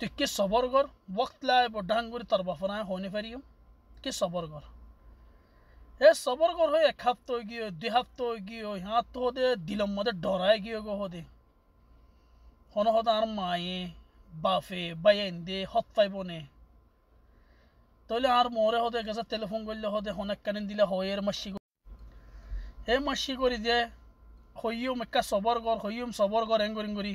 तो किस सबर कर वक्त लाए बढ़ांगुरी तरबा फराए होने फरियो किस सबर कर ए सबर कर हो एक हफ्ते गियो दो हफ्ते गियो यहाँ तो होदे दिलम मदे डराए गियो गो होदे होनो होदा आर माये बाफे बयेंदे हत फाइबोने तोले आर मोरे होदे कैसा टेलीफोन गोल्ले होदे होने कनें दिला होयर मशी करी दे होइयो मेका सबर कर एंगोरी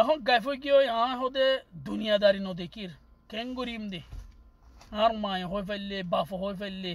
এখন গাইফো গিয়ে হদে দুনিয়াদারি ন দেখির কেঙ্গুরিম দে আর মায় হই ফেললে বাফ হই ফেললে